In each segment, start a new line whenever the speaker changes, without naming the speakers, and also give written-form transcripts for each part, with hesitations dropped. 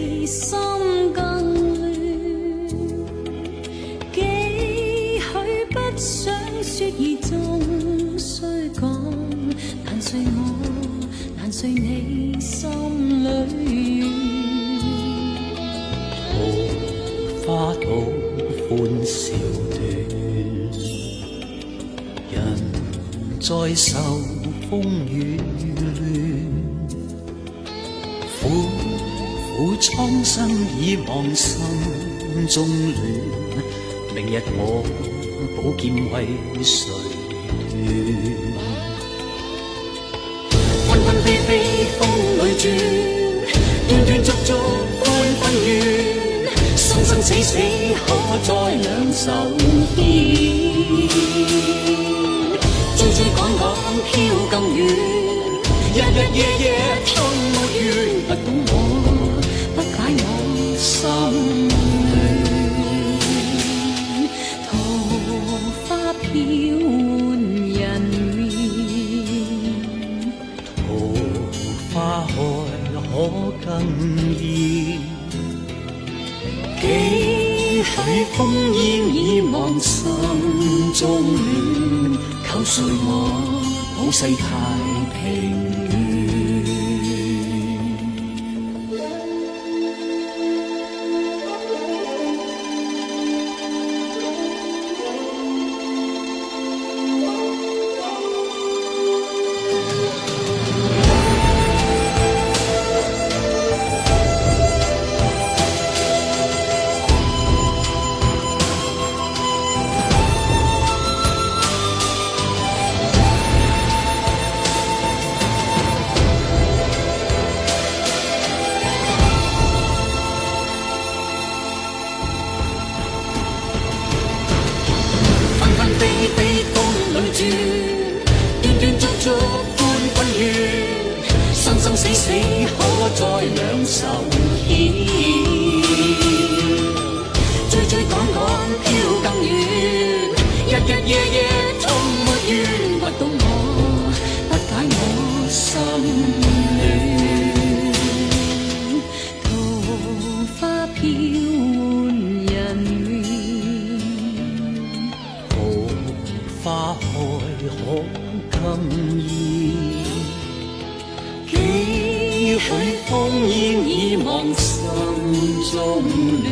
你心更亂，幾許不想說而終須講，難睡我，難睡你心裏
桃花島歡笑斷，人在受風雨亂，苦苦蒼生已忘心中亂，明日我寶劍為誰斷？
分分飛飛風裏轉，斷斷續續歡歡怨，生生死死可再兩手牽，追追趕趕飄更遠，日日夜夜通沒完，不懂我，不解我心亂，桃花飄換人面，
桃花開可更艷，
幾許烽煙已忘心中亂，求誰我普世太平。生生死死可再兩手牽，追追趕趕飄更遠，日日夜夜通沒完，不懂我，不解我心亂，桃花飄換人面，
桃花開可更艷，
幾許烽煙已忘心中亂，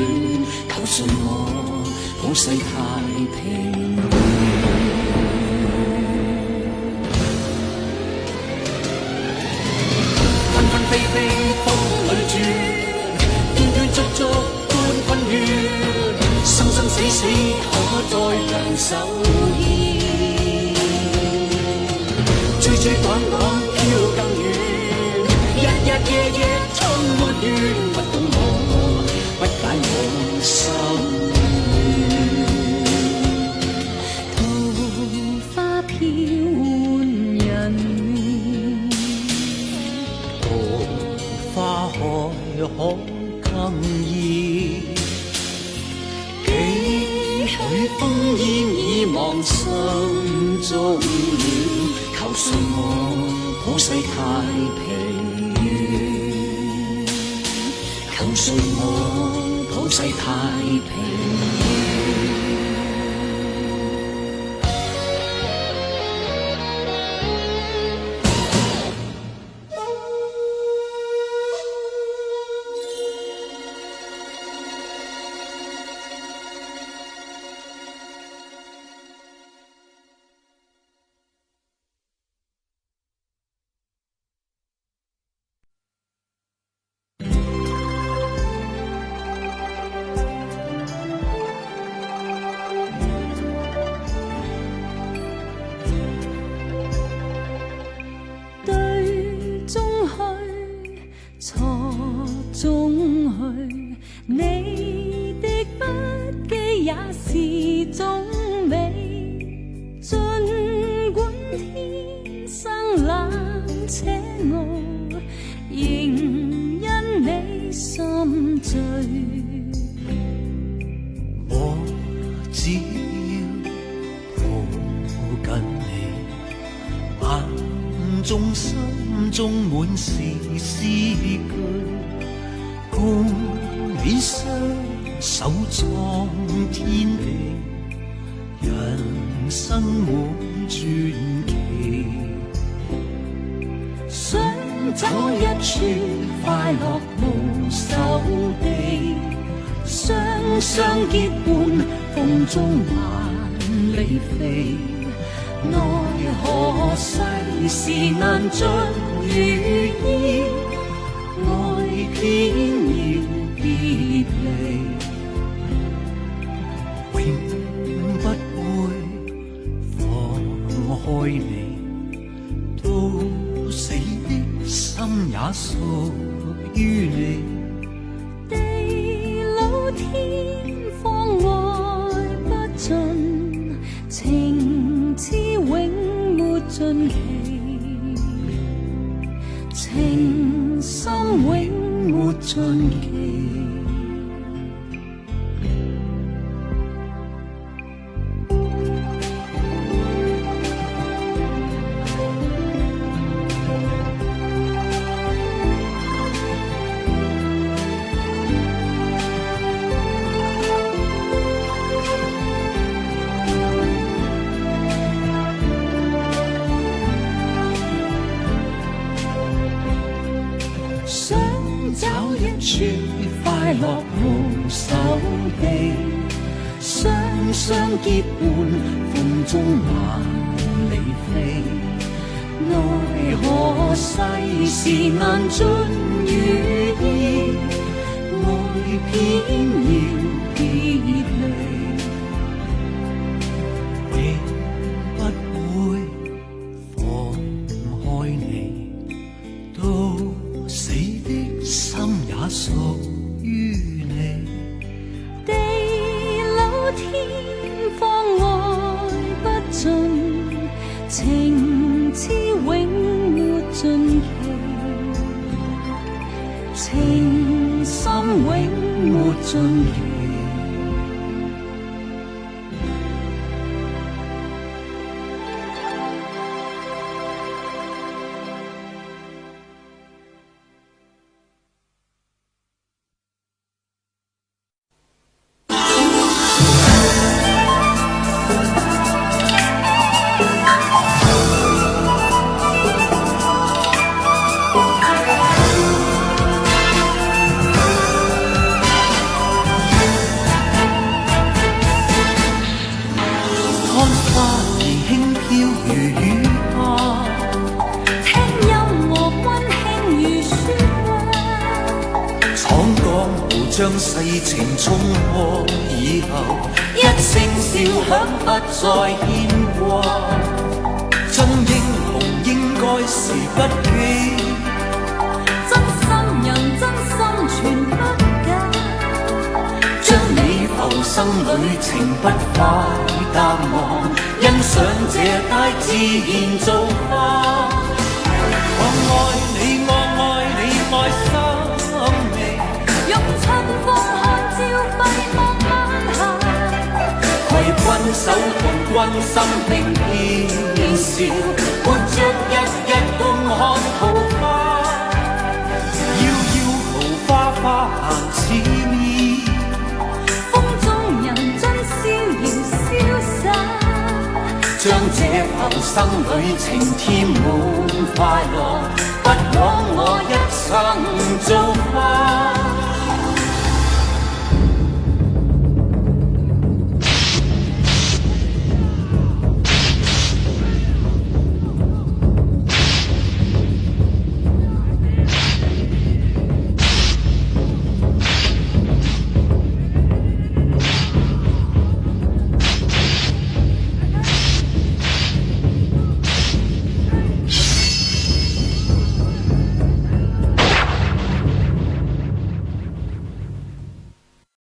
求信我普世太平。分分飛飛風裏轉，斷斷續續歡歡怨，生生死死可再兩手牽，追追趕趕飄更遠，日日夜夜通沒完，不懂我，不解我心亂，桃花飄換人面，
桃花開可更艷，
幾許烽煙已忘心中亂，求信我普世太平，求信我普世太平。你的不羈也是種美，儘管天生冷且傲，仍因你心醉。
我只要抱緊你，眼中心中滿是詩句。共你雙手創天地，人生滿傳奇。
想找一處快樂無手地，雙雙結伴，風中萬里飛。奈何世事難盡如意，愛偏要別離，
永不會放開你，到死的心也屬於你。
地老天荒愛不盡，情痴永沒盡期，情深永沒盡期。想找一處快樂無手地，雙雙結伴，風中萬里飛。奈何世事難盡如意，愛偏要別離，
永不會放開你，到死的心也屬於你。
地老天荒愛不盡，情痴永沒盡期，情深永沒盡期。
將世情衝破以後，一聲笑響不再牽掛。真英雄應該是不羈，
真心人真心全不假。
將你浮生旅程不快淡忘，欣賞這大自然造化。我愛你，我愛你，愛生命。
用春風看朝暉望晚霞，
攜君手同君心並偏笑，活着日日共看桃花。遙遙桃花花行似意，
風中人真逍遙瀟灑，
將這浮生旅程添滿快樂，不枉我一生造化。